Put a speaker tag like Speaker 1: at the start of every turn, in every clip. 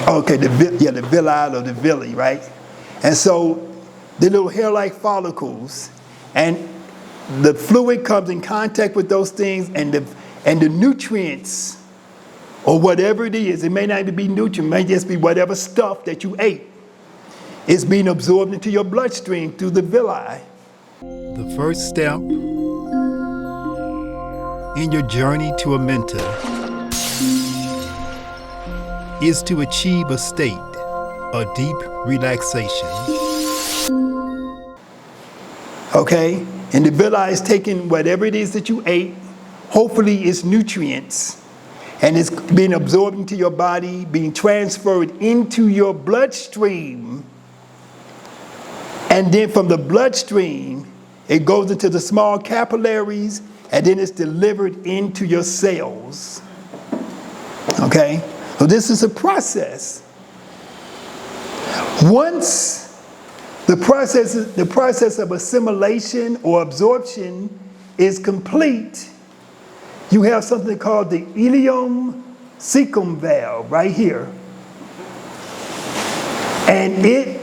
Speaker 1: Okay, the villi or the villi, right? And so the little hair-like follicles, and the fluid comes in contact with those things, and the nutrients, or whatever it is, it may not even be nutrient, it may just be whatever stuff that you ate, is being absorbed into your bloodstream through the villi. The first step in your journey to a mentor is to achieve a state of deep relaxation. Okay? And the villi is taking whatever it is that you ate, hopefully it's nutrients, and it's being absorbed into your body, being transferred into your bloodstream. And then from the bloodstream, it goes into the small capillaries, and then it's delivered into your cells. Okay? So this is a process. Once the process of assimilation or absorption is complete, you have something called the Ilium Cecum valve right here. And it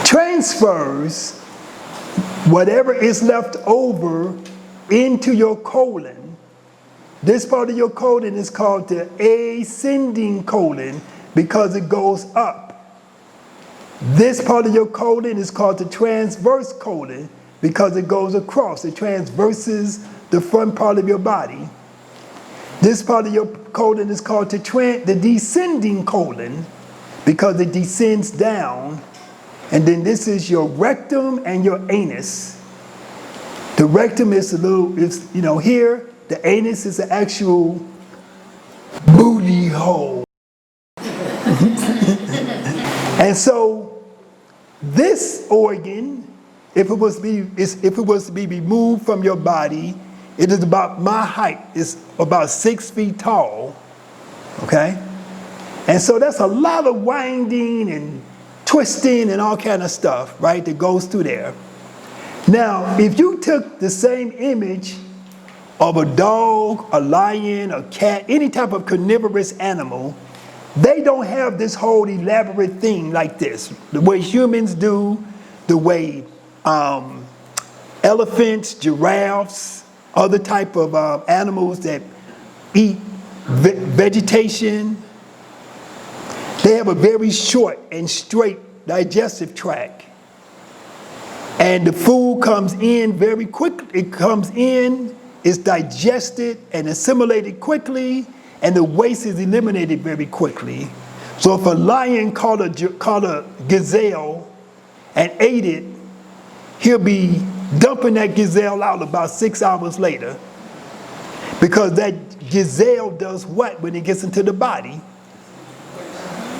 Speaker 1: transfers whatever is left over into your colon. This part of your colon is called the ascending colon because it goes up. This part of your colon is called the transverse colon because it goes across. It transverses the front part of your body. This part of your colon is called the descending colon because it descends down. And then this is your rectum and your anus. The rectum is here. The anus is the actual booty hole. And so this organ, if it was to be removed from your body, it is about my height. It's about 6 feet tall. Okay? And so that's a lot of winding and twisting and all kind of stuff, right, that goes through there. Now, if you took the same image of a dog, a lion, a cat, any type of carnivorous animal, they don't have this whole elaborate thing like this. The way humans do, the way elephants, giraffes, other type of animals that eat vegetation, they have a very short and straight digestive tract. And the food comes in very quickly. It comes in, it's digested and assimilated quickly, and the waste is eliminated very quickly. So if a lion caught a gazelle and ate it, he'll be dumping that gazelle out about 6 hours later. Because that gazelle does what when it gets into the body?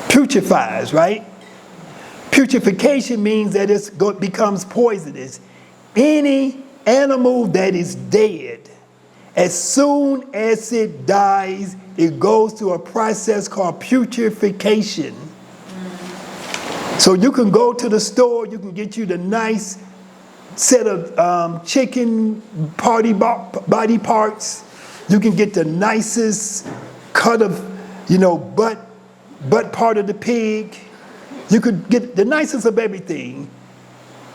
Speaker 1: Putrifies, right? Putrefaction means that it becomes poisonous. Any animal that is dead, as soon as it dies, it goes through a process called putrefaction. So you can go to the store, you can get you the nice set of chicken body parts. You can get the nicest cut of, butt part of the pig. You could get the nicest of everything.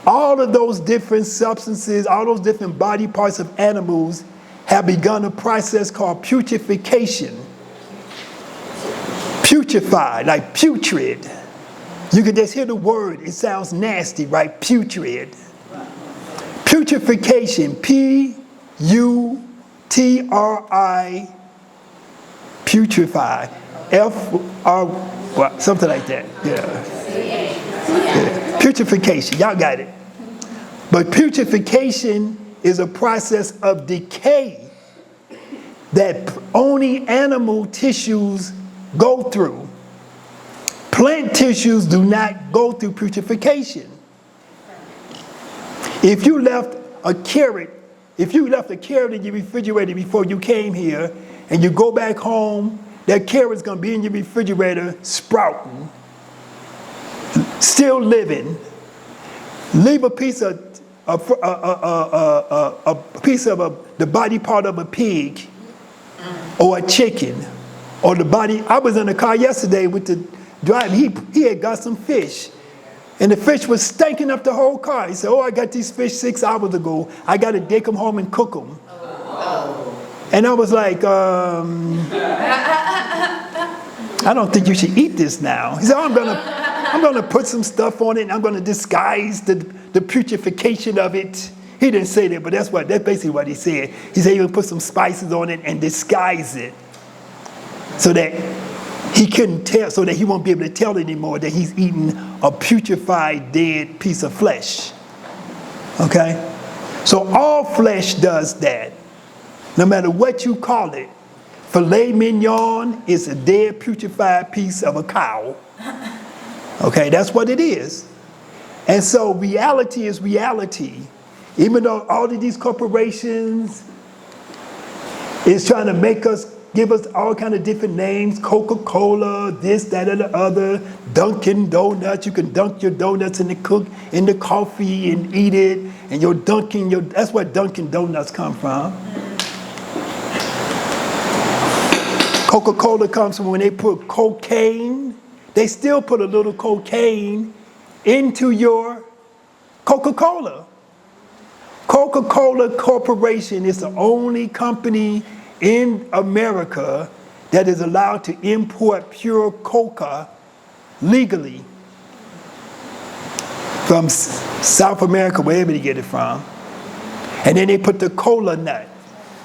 Speaker 1: All of those different substances, all those different body parts of animals have begun a process called putrefaction. Putrified, like putrid. You can just hear the word, it sounds nasty, right? Putrid. Putrification, P-U-T-R-I, putrify, F-R, well, something like that, yeah. Putrification, y'all got it. But putrefaction is a process of decay that only animal tissues go through. Plant tissues do not go through putrefaction. If you left a carrot in your refrigerator before you came here, and you go back home, that carrot's gonna be in your refrigerator sprouting, still living. Leave a piece of the body part of a pig or a chicken or the body. I was in the car yesterday with the driver. He had got some fish, and the fish was stinking up the whole car. He said, "Oh, I got these fish 6 hours ago. I got to take them home and cook them." And I was like, "I don't think you should eat this now." He said, "Oh, I'm gonna put some stuff on it, and I'm gonna disguise the putrefaction of it." He didn't say that, but that's basically what he said. He said he would put some spices on it and disguise it so that he couldn't tell, so that he won't be able to tell anymore that he's eating a putrefied, dead piece of flesh. Okay? So all flesh does that, no matter what you call it. Filet mignon is a dead, putrefied piece of a cow. Okay, that's what it is. And so reality is reality. Even though all of these corporations is trying to give us all kind of different names, Coca-Cola, this, that, and the other, Dunkin' Donuts, you can dunk your donuts in the coffee and eat it, and that's where Dunkin' Donuts come from. Coca-Cola comes from when they put cocaine. They still put a little cocaine into your Coca-Cola. Coca-Cola Corporation is the only company in America that is allowed to import pure coca legally from South America, wherever they get it from. And then they put the cola nut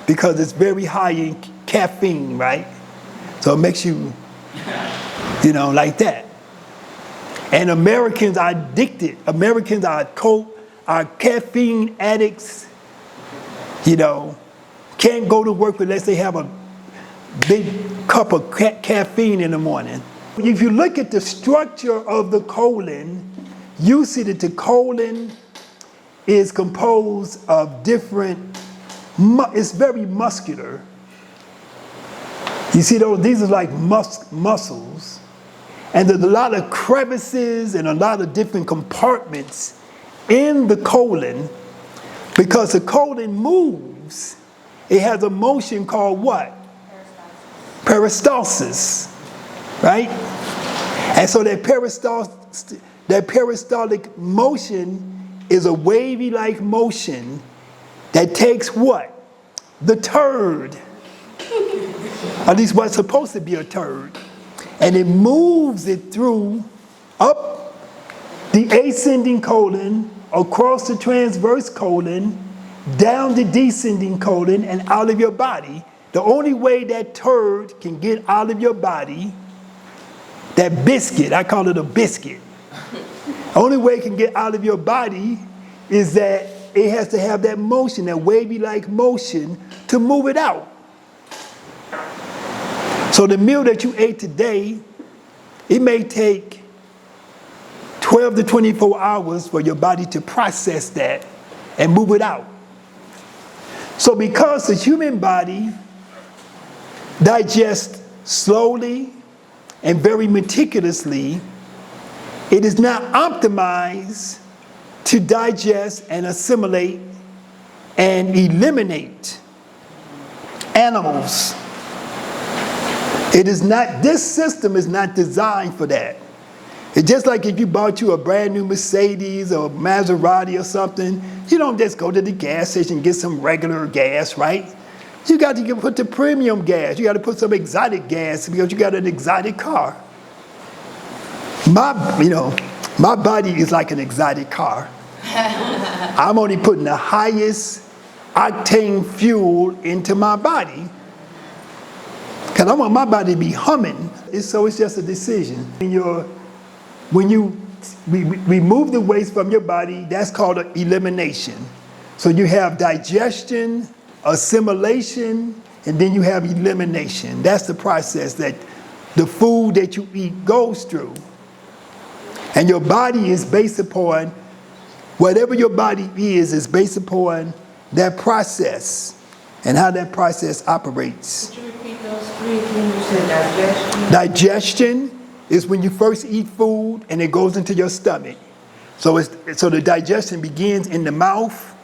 Speaker 1: because it's very high in caffeine, right? So it makes you, like that. And Americans are addicted. Americans are caffeine addicts, can't go to work unless they have a big cup of caffeine in the morning. If you look at the structure of the colon, you see that the colon is composed of it's very muscular. You see these are like muscles. And there's a lot of crevices and a lot of different compartments in the colon, because the colon moves. It has a motion called what? Peristalsis, right? And so that peristaltic motion is a wavy-like motion that takes what? The turd, at least what's supposed to be a turd, and it moves it through up the ascending colon, across the transverse colon, down the descending colon, and out of your body. The only way that turd can get out of your body, that biscuit, I call it a biscuit. Only way it can get out of your body is that it has to have that motion, that wavy-like motion, to move it out. So the meal that you ate today, it may take 12 to 24 hours for your body to process that and move it out. So because the human body digests slowly and very meticulously, it is not optimized to digest and assimilate and eliminate animals. This system is not designed for that. It's just like if you bought you a brand new Mercedes or Maserati or something, you don't just go to the gas station and get some regular gas, right? You got to put the premium gas. You got to put some exotic gas because you got an exotic car. My body is like an exotic car. I'm only putting the highest octane fuel into my body because I want my body to be humming. So it's just a decision. When you remove the waste from your body, that's called an elimination. So you have digestion, assimilation, and then you have elimination. That's the process that the food that you eat goes through. And your body is based upon, whatever your body is based upon that process and how that process operates.
Speaker 2: Could you repeat those three when you said digestion?
Speaker 1: Digestion is when you first eat food and it goes into your stomach. So the digestion begins in the mouth,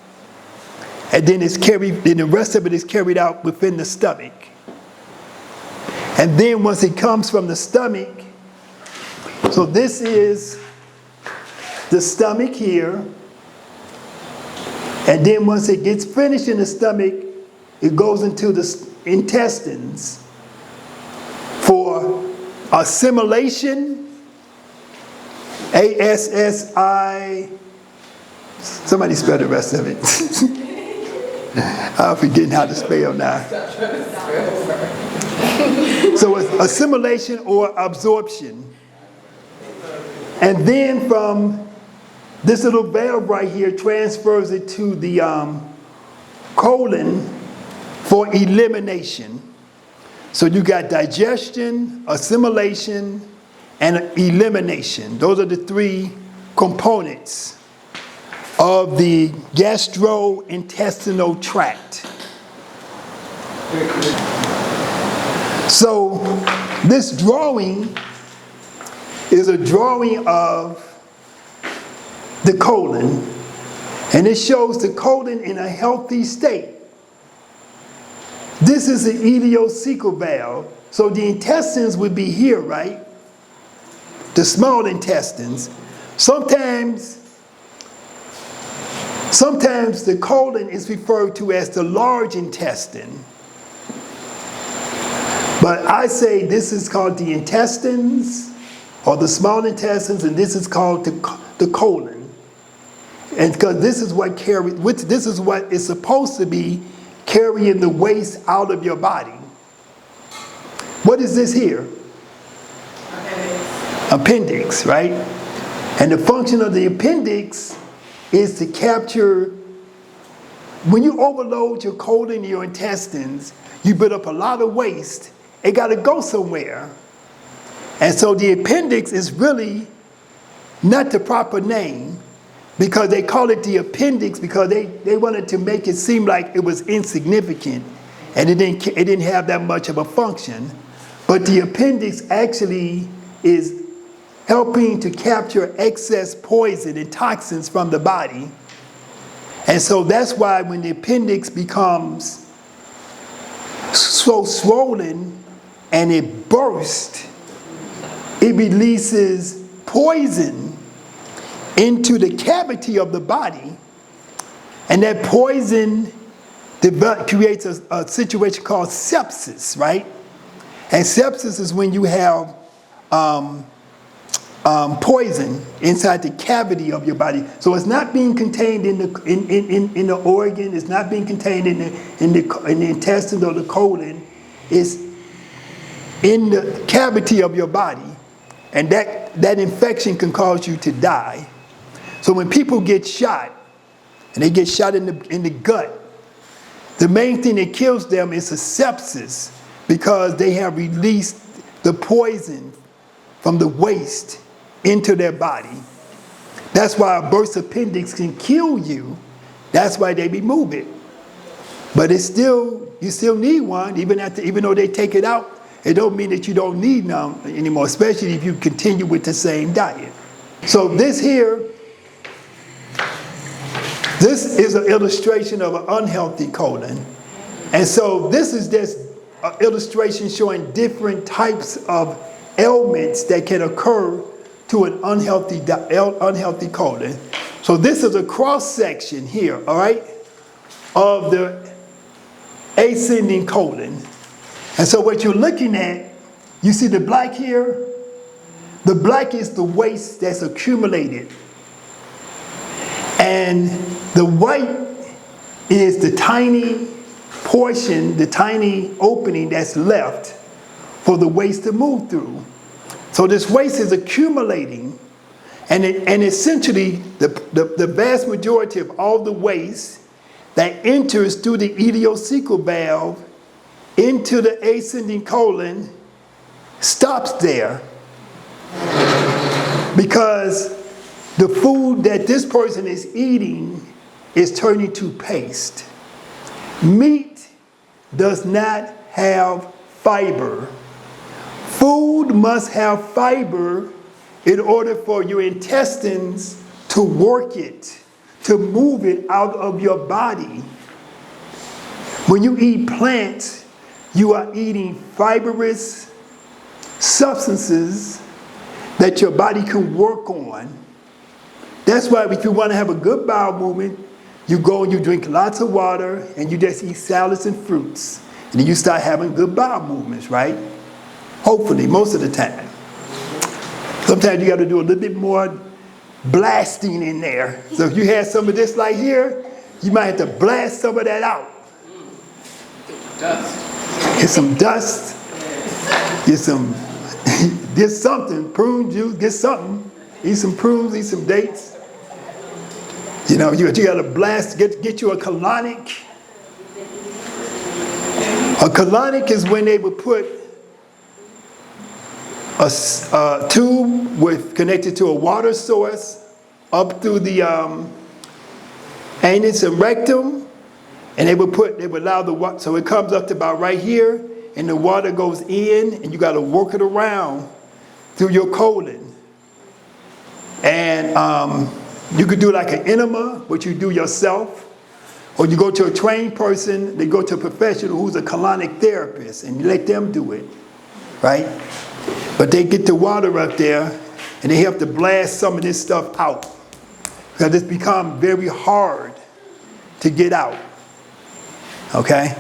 Speaker 1: and then the rest of it is carried out within the stomach. And then once it comes from the stomach, so this is the stomach here. And then once it gets finished in the stomach, it goes into the intestines for assimilation, A-S-S-I, somebody spell the rest of it. I'm forgetting how to spell now. So it's assimilation or absorption. And then from this little valve right here transfers it to the colon for elimination. So you got digestion, assimilation, and elimination. Those are the three components of the gastrointestinal tract. So this drawing is a drawing of the colon, and it shows the colon in a healthy state. This is the ileocecal valve, so the intestines would be here, right? The small intestines. Sometimes the colon is referred to as the large intestine. But I say this is called the intestines or the small intestines, and this is called the colon. And because this is what is supposed to be carrying the waste out of your body. What is this here? Appendix, right? And the function of the appendix is to capture, when you overload your colon and your intestines, you build up a lot of waste. It got to go somewhere. And so the appendix is really not the proper name, because they call it the appendix because they wanted to make it seem like it was insignificant and it didn't have that much of a function. But the appendix actually is helping to capture excess poison and toxins from the body. And so that's why when the appendix becomes so swollen and it bursts, it releases poison into the cavity of the body, and that poison creates a situation called sepsis, right? And sepsis is when you have poison inside the cavity of your body. So it's not being contained in the organ. It's not being contained in the intestines or the colon. It's in the cavity of your body, and that infection can cause you to die. So when people get shot, and they get shot in the gut, the main thing that kills them is a sepsis, because they have released the poison from the waste into their body. That's why a burst appendix can kill you. That's why they remove it. But you still need one, even though they take it out. It don't mean that you don't need none anymore, especially if you continue with the same diet. So this is an illustration of an unhealthy colon. And so this is just an illustration showing different types of ailments that can occur to an unhealthy colon. So this is a cross section here, all right, of the ascending colon. And so what you're looking at, you see the black here? The black is the waste that's accumulated. And the white is the tiny portion, the tiny opening that's left for the waste to move through. So this waste is accumulating, and essentially the vast majority of all the waste that enters through the ileocecal valve into the ascending colon stops there, because the food that this person is eating is turning to paste. Meat does not have fiber. Food must have fiber in order for your intestines to work it, to move it out of your body. When you eat plants, you are eating fibrous substances that your body can work on. That's why if you want to have a good bowel movement, you go and you drink lots of water and you just eat salads and fruits. And then you start having good bowel movements, right? Hopefully, most of the time. Sometimes you got to do a little bit more blasting in there. So if you had some of this like here, you might have to blast some of that out.
Speaker 3: Dust.
Speaker 1: Get some dust. Get something, prune juice, get something. Eat some prunes, eat some dates. You know, you got to blast, get you a colonic. A colonic is when they would put a tube connected to a water source up through the anus and rectum, and they would allow the water, so it comes up to about right here, and the water goes in, and you got to work it around through your colon. And you could do like an enema, which you do yourself, or you go to a trained person, they go to a professional who's a colonic therapist, and you let them do it, right? But they get the water up there, and they have to blast some of this stuff out, because it's become very hard to get out, okay?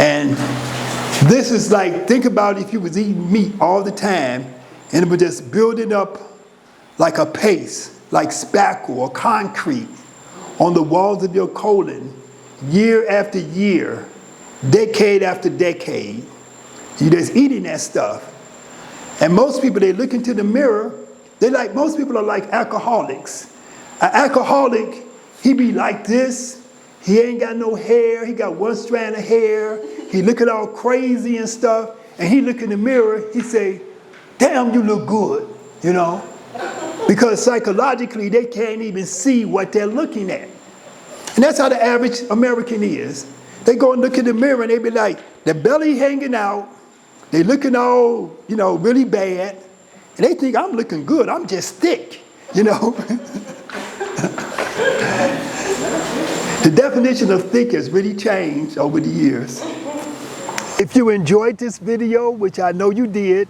Speaker 1: And this is like, think about if you was eating meat all the time, and it was just building up like a paste, like spackle or concrete on the walls of your colon, year after year, decade after decade. You're just eating that stuff. And most people, they look into the mirror, most people are like alcoholics. An alcoholic, he be like this, he ain't got no hair, he got one strand of hair, he looking all crazy and stuff, and he look in the mirror, he say, damn, you look good, you know? Because psychologically, they can't even see what they're looking at. And that's how the average American is. They go and look in the mirror and they be like, their belly hanging out, they looking all, you know, really bad, and they think I'm looking good, I'm just thick, you know? The definition of thick has really changed over the years. If you enjoyed this video, which I know you did,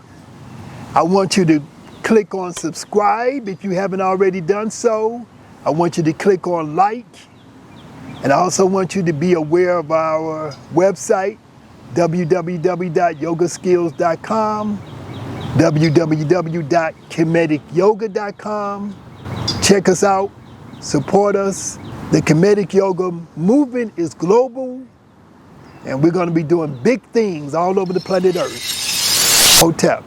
Speaker 1: I want you to click on subscribe if you haven't already done so. I want you to click on like. And I also want you to be aware of our website, www.yogaskills.com, www.kemeticyoga.com. Check us out, support us. The Kemetic Yoga movement is global, and we're going to be doing big things all over the planet Earth. Hotep.